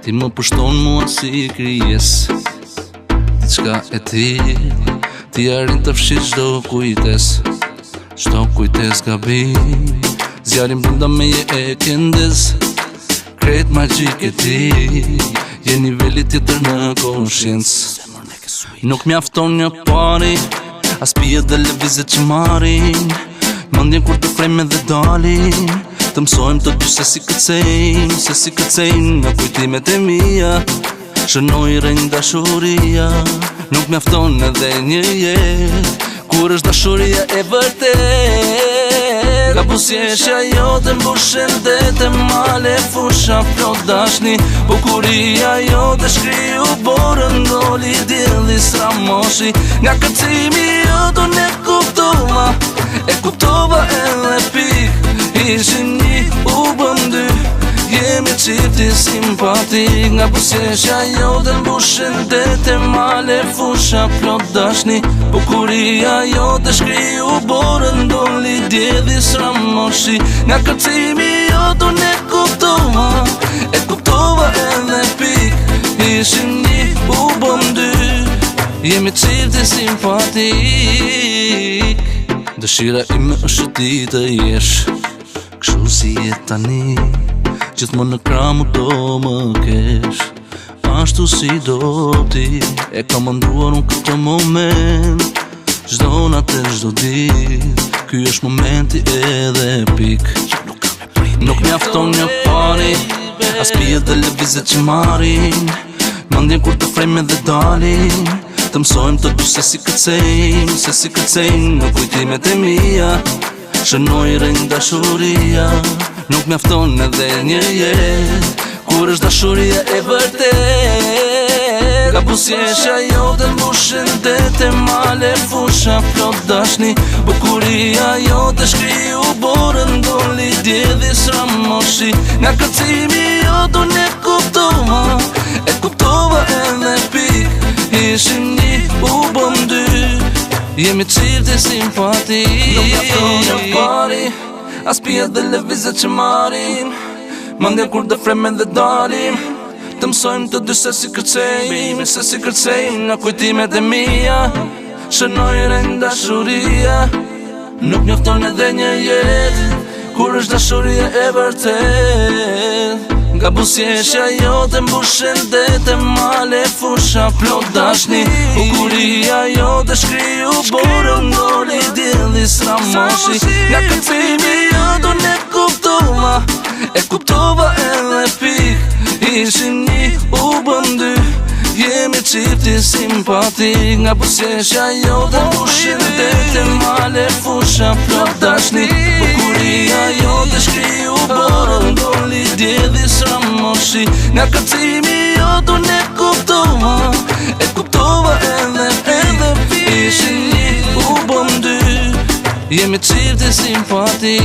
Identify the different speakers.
Speaker 1: Ti më pushton mua si krijes, diçka e ti arrin të fshish çdo kujtes, gabim. Zjarin brenda meje e këndez, krejt magjik e ti, je niveli tjetër në konshiencë. Nuk mjafton një pari, as pije dhe lëvizet që marin, mendjen kur të frejme dhe dalin, të mësojmë të dy se si këtësejnë nga kujtimet e mija, shënoj rënjë dashuria. Nuk mjafton edhe një jetë, kur është dashuria e vërtet. Ka busjeshja jote mbushen dete, male fusha plot dashni, bukuria jote shkriju borën doli djeli sramoshi. Nga këtësimi jote unë e kuptova edhe pik, ishim një u bëm dy, jemi qifti simpatik. Nga busjeshja jote mbushen dete, male fusha plot dashni, bukuria jote shkriju borën doli djeli sramoshi. Nga këtësimi jote unë e kuptova edhe pik, ishim një u bëm dy, jemi qifti simpatik. Dëshira ime është ti të jesh kështu si je tani, gjithmonë në kramu do më kesh, ashtu si do ti. E kam mënduar unë këtë moment, çdo natë çdo ditë, ky është momenti edhe pik. Nuk mjafton një pari, as pije dhe lëvizet që marin, mendjen kur të frejme dhe dalin, të mësojmë të dy se si këtësejnë nga kujtimet e mija, shënoj rënjë dashuria. Nuk mjafton edhe një jetë, kur është dashuria e vërtet. Ka busjeshja jote mbushen dete, male fusha plot dashni, bukuria jote shkriju borën doli djeli sramoshi. Nga këtësimi jote unë e kuptova edhe pik, ishim një u bëm dy, jemi qifti simpatik. Nuk mjafton një pari, as pije dhe lëvizet që marim, mendjen kur të frejme dhe dalim, të mësojmë të dy se si këtësejmë nga kujtimet e mija, shënoj rënjë dashuria. Nuk mjafton edhe një jetë, kur është dashuria e vërtet. Nga busjeshja jote mbushen dete, male fusha plot dashni, bukuria jote shkriju borën doli djeli sramoshi. Nga këtësimi jote unë e kuptova edhe pik, ishim një u bëm dy, jemi qifti simpatik. Nga busjeshja jote mbushen dete, male fusha plot dashni, bukuria jote shkriju borën doli djeli sramoshi. Nga këtësimi jote unë e kuptova edhe pik, ishim një u bëm dy, jemi qifti simpatik.